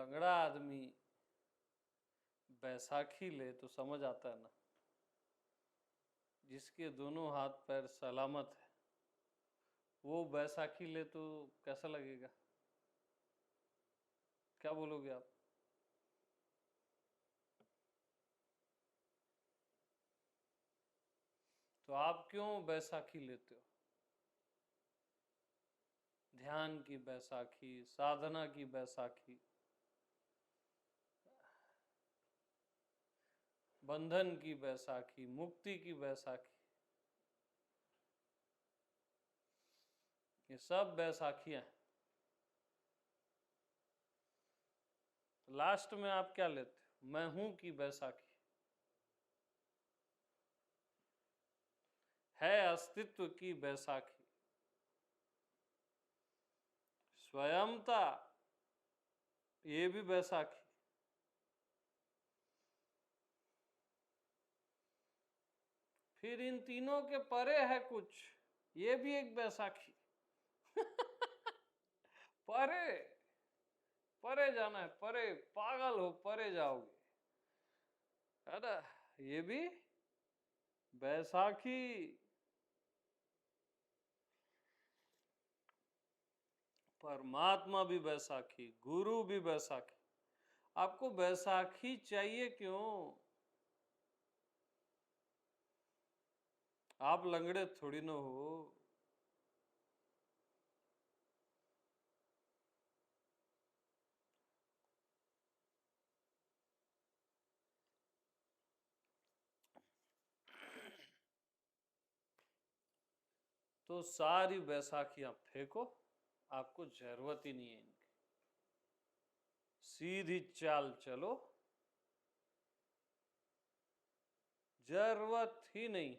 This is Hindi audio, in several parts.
लंगड़ा आदमी बैसाखी ले तो समझ आता है ना, जिसके दोनों हाथ पैर सलामत है वो बैसाखी ले तो कैसा लगेगा? क्या बोलोगे आप? तो आप क्यों बैसाखी लेते हो? ध्यान की बैसाखी, साधना की बैसाखी, बंधन की बैसाखी, मुक्ति की बैसाखी, ये सब बैसाखियां हैं। लास्ट में आप क्या लेते हो? मैं हूं की बैसाखी, है अस्तित्व की बैसाखी, स्वयंता, ये भी बैसाखी। फिर इन तीनों के परे है कुछ, ये भी एक बैसाखी। परे, परे जाना है, परे, पागल हो, परे जाओगे, है ना? ये भी बैसाखी। परमात्मा भी बैसाखी, गुरु भी बैसाखी। आपको बैसाखी चाहिए क्यों? आप लंगड़े थोड़ी ना हो। तो सारी बैसाखियां फेंको, आपको जरूरत ही नहीं है इनकी। सीधी चाल चलो, जरूरत ही नहीं।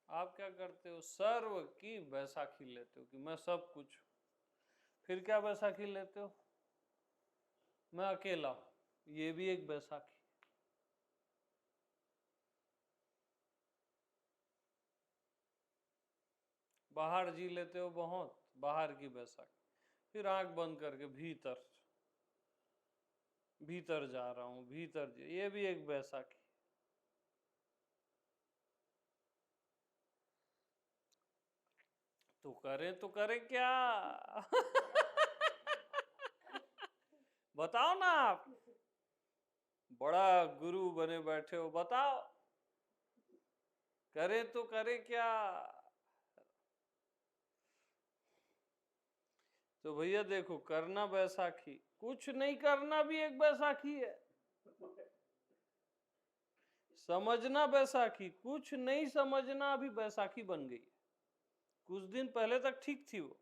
आप क्या करते हो? सर्व की बैसाखी लेते हो कि मैं सब कुछ हूं। फिर क्या बैसाखी लेते हो? मैं अकेला हूं, ये भी एक बैसाखी। बाहर जी लेते हो बहुत, बाहर की बैसाखी। फिर आंख बंद करके भीतर, भीतर जा रहा हूं, भीतर, ये भी एक बैसाखी। तो करें क्या? बताओ ना आप, बड़ा गुरु बने बैठे हो, बताओ करें तो करें क्या? तो भैया देखो, करना बैसाखी, कुछ नहीं करना भी एक बैसाखी है। समझना बैसाखी, कुछ नहीं समझना भी बैसाखी बन गई। कुछ दिन पहले तक ठीक थी वो।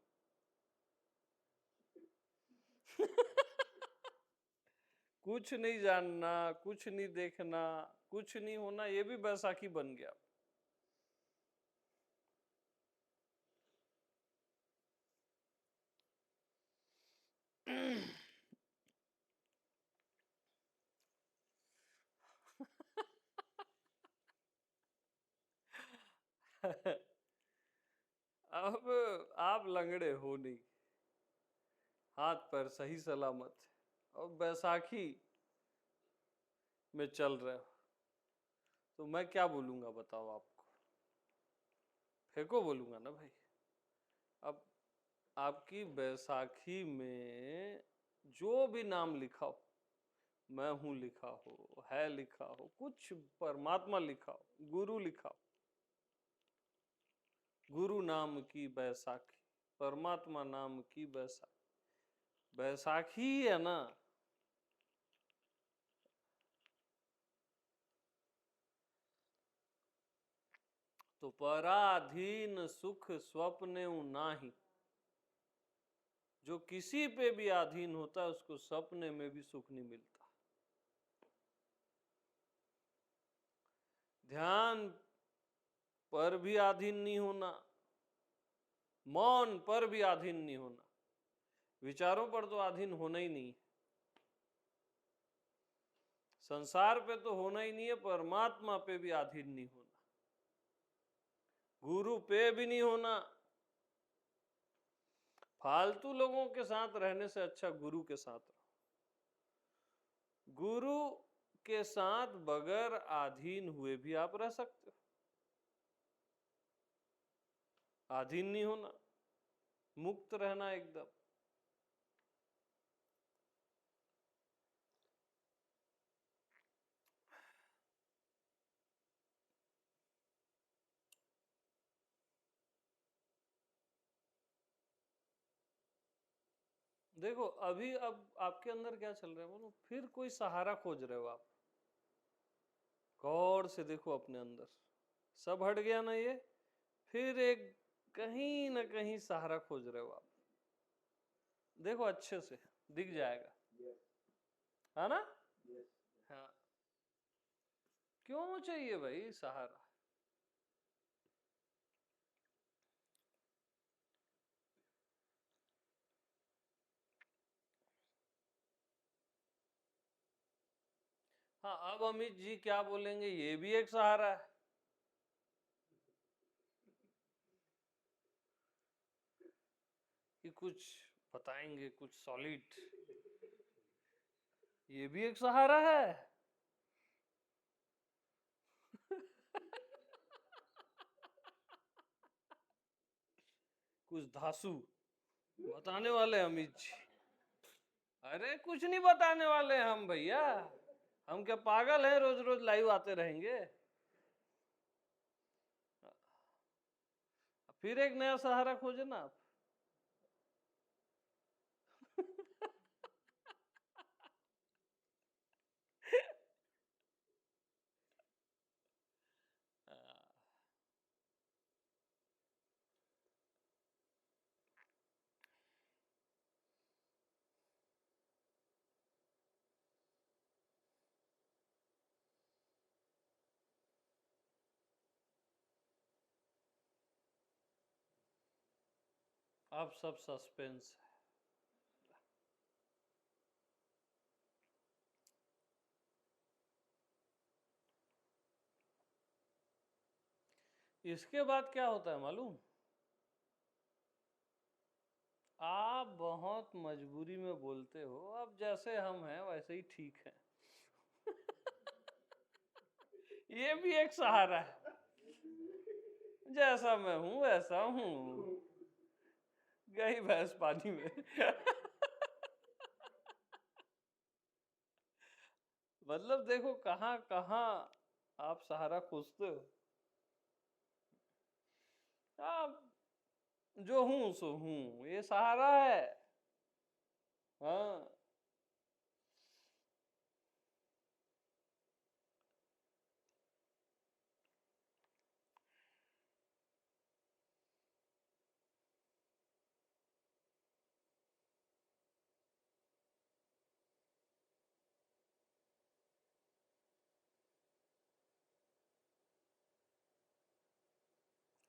कुछ नहीं जानना, कुछ नहीं देखना, कुछ नहीं होना, ये भी बैसाखी बन गया। अब आप लंगड़े हो नहीं, हाथ पैर सही सलामत है, और बैसाखी में चल रहे हो, तो मैं क्या बोलूंगा बताओ आपको? फेंको बोलूंगा ना भाई। अब आपकी बैसाखी में जो भी नाम लिखा हो, मैं हूं लिखा हो, है लिखा हो, कुछ परमात्मा लिखा हो, गुरु लिखा हो, गुरु नाम की बैसाखी, परमात्मा नाम की बैसाखी, बैसाखी है ना। तो पराधीन सुख स्वप्ने नाही, जो किसी पे भी अधीन होता है उसको सपने में भी सुख नहीं मिलता। ध्यान पर भी अधीन नहीं होना, मौन पर भी अधीन नहीं होना, विचारों पर तो अधीन होना ही नहीं, संसार पे तो होना ही नहीं है, परमात्मा पे भी अधीन नहीं होना, गुरु पे भी नहीं होना। फालतू लोगों के साथ रहने से अच्छा गुरु के साथ रहो। गुरु के साथ बगैर अधीन हुए भी आप रह सकते हो, अधीन नहीं होना, मुक्त रहना एकदम। देखो अभी अब आपके अंदर क्या चल रहा है बोलो, फिर कोई सहारा खोज रहे हो आप। गौर से देखो अपने अंदर, सब हट गया ना ये, फिर एक कहीं ना कहीं सहारा खोज रहे हो आप। देखो अच्छे से दिख जाएगा, है ना? हाँ, क्यों चाहिए भाई सहारा? हाँ, अब अमित जी क्या बोलेंगे, ये भी एक सहारा है। कि कुछ बताएंगे, कुछ सॉलिड, ये भी एक सहारा है। कुछ धासु बताने वाले अमित जी। अरे कुछ नहीं बताने वाले हम भैया, हम क्या पागल हैं रोज रोज लाइव आते रहेंगे? फिर एक नया सहारा खोजे ना आप। अब सब सस्पेंस है। इसके बाद क्या होता है मालूम? आप बहुत मजबूरी में बोलते हो, अब जैसे हम हैं वैसे ही ठीक है। ये भी एक सहारा है, जैसा मैं हूं वैसा हूं, गई भैंस पानी में। मतलब देखो कहाँ कहाँ आप सहारा खोजते हो। आप जो हूं सो हूं, ये सहारा है। हाँ,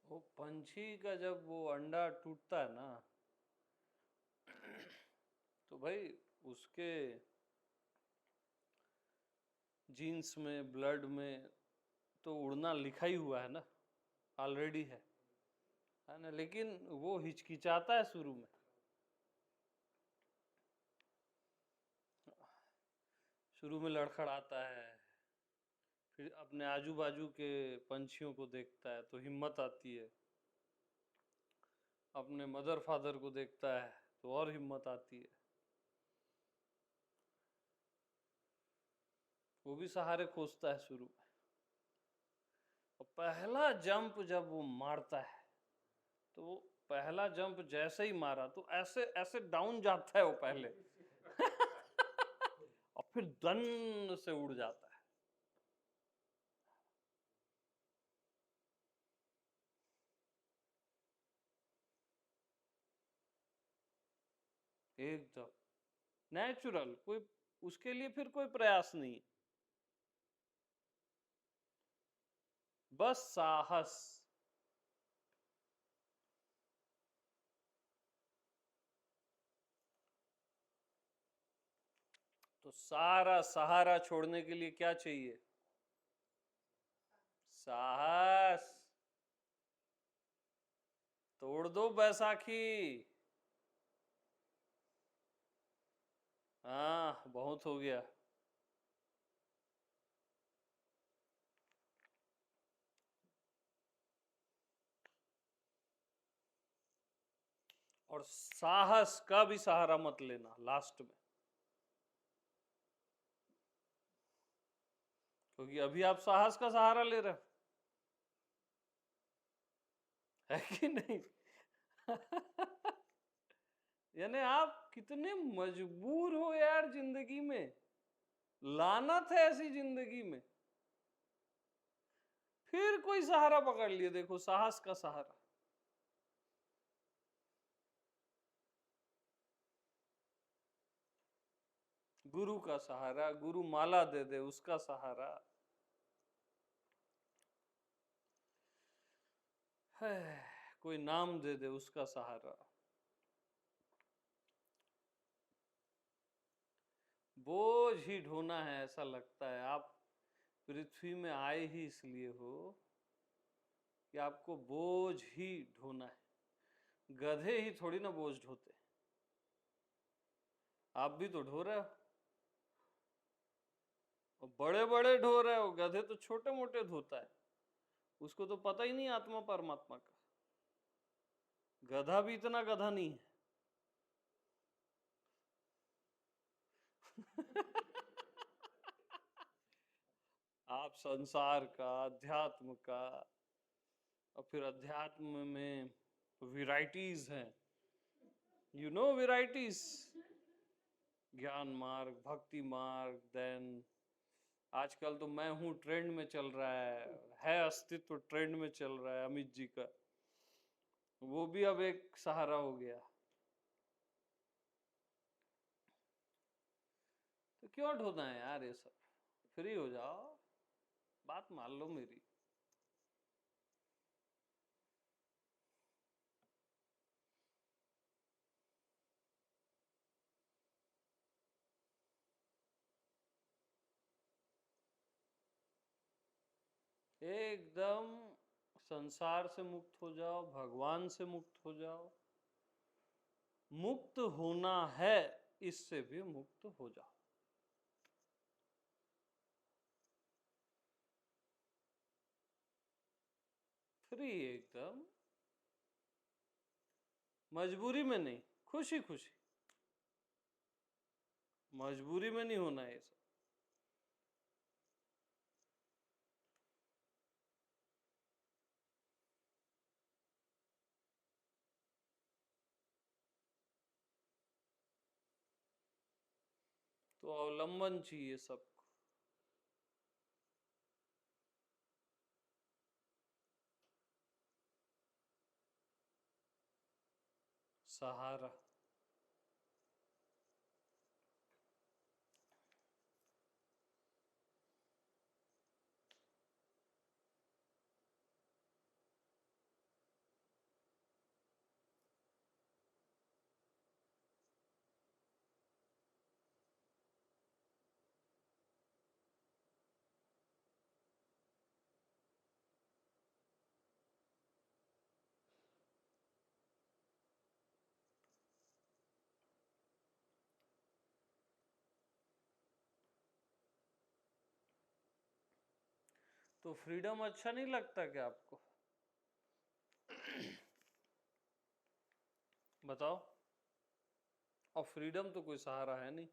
वो पंछी का जब वो अंडा टूटता है ना, तो भाई उसके जीन्स में, ब्लड में तो उड़ना लिखा ही हुआ है ना, ऑलरेडी है ना? लेकिन वो हिचकिचाता है शुरू में, शुरू में लड़खड़ाता है, फिर अपने आजू बाजू के पंछियों को देखता है तो हिम्मत आती है, अपने मदर फादर को देखता है तो और हिम्मत आती है। वो भी सहारे खोजता है शुरू में, और पहला जंप जब वो मारता है, तो वो पहला जंप जैसे ही मारा तो ऐसे ऐसे डाउन जाता है वो पहले, और फिर दन से उड़ जाता है। एकदम नेचुरल, कोई उसके लिए फिर कोई प्रयास नहीं, बस साहस। तो सारा सहारा छोड़ने के लिए क्या चाहिए? साहस। तोड़ दो बैसाखी। हाँ, बहुत हो गया। और साहस का भी सहारा मत लेना लास्ट में, क्योंकि अभी आप साहस का सहारा ले रहे हो, है कि नहीं? यानी आप कितने मजबूर हो यार जिंदगी में, लानत है ऐसी जिंदगी में। फिर कोई सहारा पकड़ लिए, देखो साहस का सहारा। गुरु का सहारा, गुरु माला दे दे उसका सहारा है, कोई नाम दे दे उसका सहारा। बोझ ही ढोना है ऐसा लगता है। आप पृथ्वी में आए ही इसलिए हो कि आपको बोझ ही ढोना है। गधे ही थोड़ी ना बोझ ढोते, आप भी तो ढो रहे हो, और बड़े बड़े ढो रहे हो। गधे तो छोटे मोटे धोता है, उसको तो पता ही नहीं आत्मा परमात्मा का। गधा भी इतना गधा नहीं है। आप संसार का, अध्यात्म का, और फिर अध्यात्म में वैरायटीज हैं, यू नो वैरायटीज। ज्ञान मार्ग, भक्ति मार्ग, देन आजकल तो मैं हूं ट्रेंड में चल रहा है अस्तित्व ट्रेंड में चल रहा है अमित जी का, वो भी अब एक सहारा हो गया। तो क्यों ढूंढना है यार ये सब, फ्री हो जाओ, बात मान लो मेरी। एकदम संसार से मुक्त हो जाओ, भगवान से मुक्त हो जाओ। मुक्त होना है, इससे भी मुक्त हो जाओ। फ्री एकदम, मजबूरी में नहीं, खुशी खुशी। मजबूरी में नहीं होना है ये सब। तो अवलंबन चाहिए सबको, सहारा। तो फ्रीडम अच्छा नहीं लगता क्या आपको? बताओ। और फ्रीडम तो कोई सहारा है नहीं।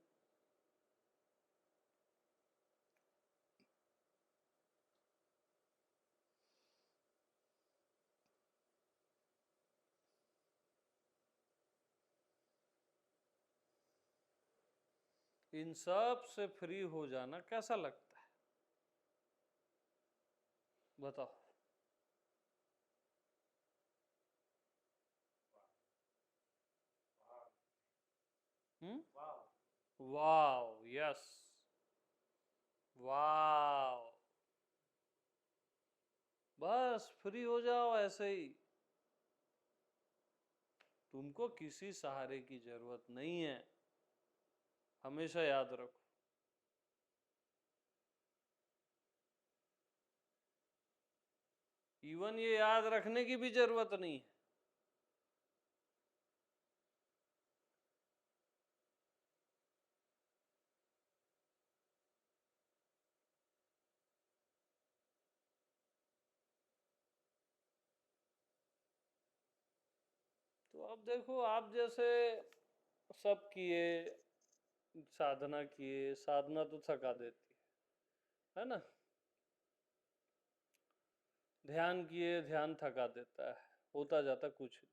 इन सब से फ्री हो जाना कैसा लगता है, बताओ। Wow, yes, wow. बस फ्री हो जाओ ऐसे ही। तुमको किसी सहारे की जरूरत नहीं है, हमेशा याद रखो। इवन ये याद रखने की भी जरूरत नहीं है। तो अब देखो, आप जैसे सब किए, साधना किए, साधना तो थका देती है ना। ध्यान किए, ध्यान थका देता है, होता जाता कुछ नहीं।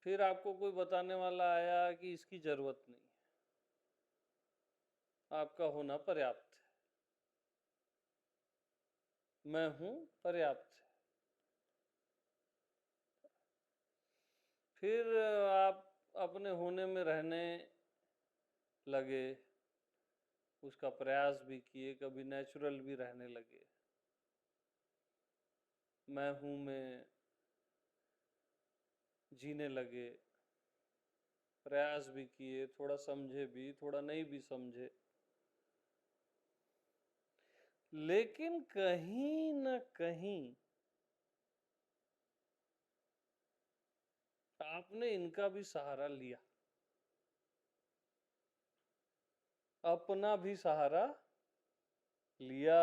फिर आपको कोई बताने वाला आया कि इसकी जरूरत नहीं है, आपका होना पर्याप्त है, मैं हूं पर्याप्त है। फिर आप अपने होने में रहने लगे, उसका प्रयास भी किए, कभी नेचुरल भी रहने लगे। मैं हूं में जीने लगे, प्रयास भी किए, थोड़ा समझे भी, थोड़ा नहीं भी समझे, लेकिन कहीं न कहीं आपने इनका भी सहारा लिया, अपना भी सहारा लिया।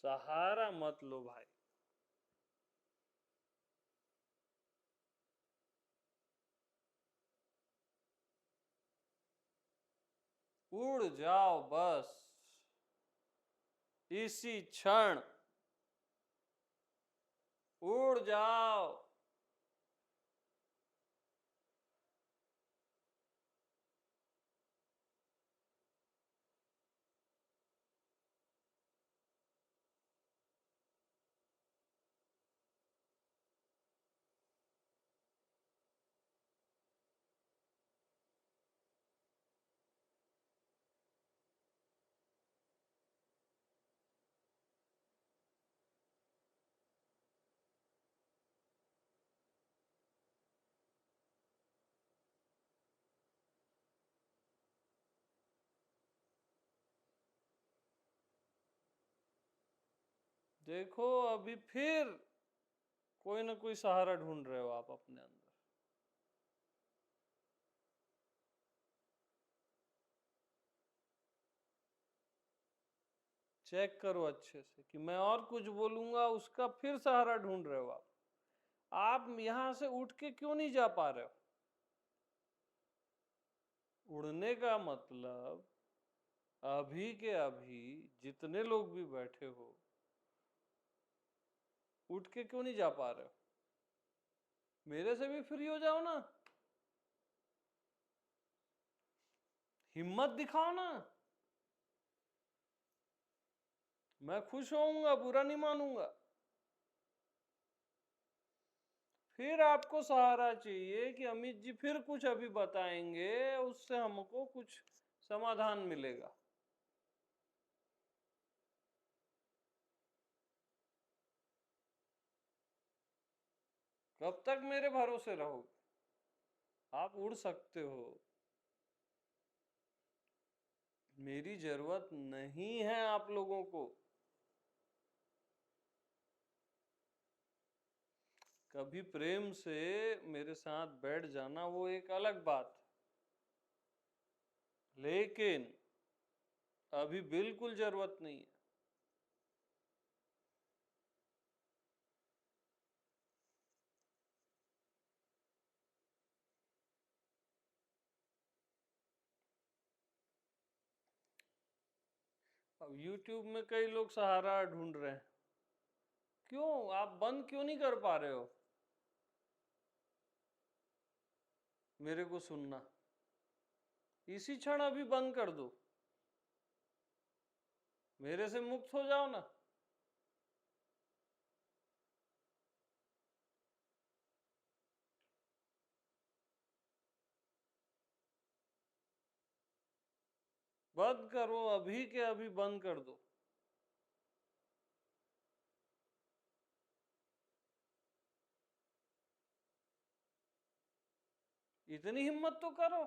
सहारा मत लो भाई, उड़ जाओ बस इसी क्षण, उड़ जाओ। देखो, अभी फिर कोई ना कोई सहारा ढूंढ रहे हो आप अपने अंदर। चेक करो अच्छे से कि मैं और कुछ बोलूंगा उसका फिर सहारा ढूंढ रहे हो आप। आप यहां से उठ के क्यों नहीं जा पा रहे हो? उड़ने का मतलब अभी के अभी जितने लोग भी बैठे हो, उठ के क्यों नहीं जा पा रहे हो? मेरे से भी फ्री हो जाओ ना, हिम्मत दिखाओ ना। मैं खुश होऊंगा, बुरा नहीं मानूंगा। फिर आपको सहारा चाहिए कि अमित जी फिर कुछ अभी बताएंगे, उससे हमको कुछ समाधान मिलेगा। कब तक मेरे भरोसे रहोगे? आप उड़ सकते हो, मेरी जरूरत नहीं है आप लोगों को। कभी प्रेम से मेरे साथ बैठ जाना वो एक अलग बात है, लेकिन अभी बिल्कुल जरूरत नहीं है। अब YouTube में कई लोग सहारा ढूंढ रहे हैं, क्यों आप बंद क्यों नहीं कर पा रहे हो मेरे को सुनना? इसी क्षण अभी बंद कर दो, मेरे से मुक्त हो जाओ ना। बंद करो, अभी के अभी बंद कर दो। इतनी हिम्मत तो करो।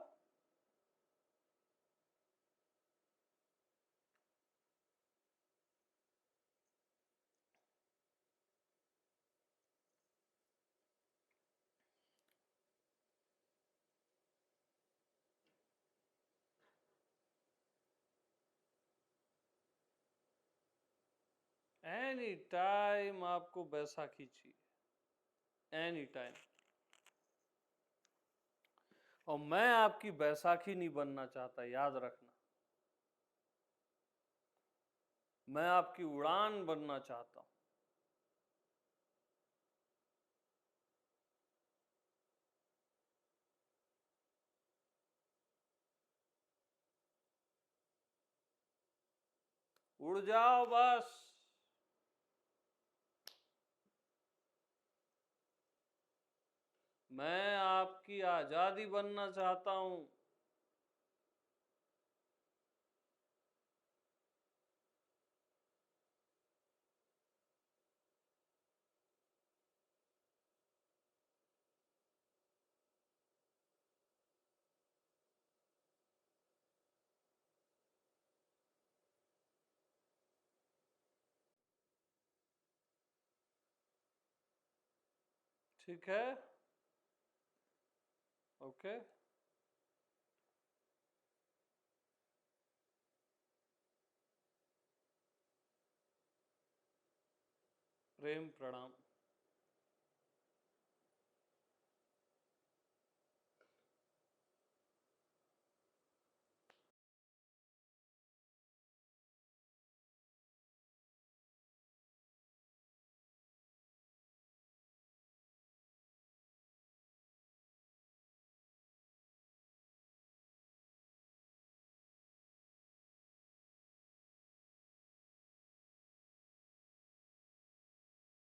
एनी टाइम आपको बैसाखी चाहिए, एनी टाइम। और मैं आपकी बैसाखी नहीं बनना चाहता, याद रखना। मैं आपकी उड़ान बनना चाहता हूं। उड़ जाओ बस। मैं आपकी आजादी बनना चाहता हूं। ठीक है, ओके। प्रेम प्रणाम।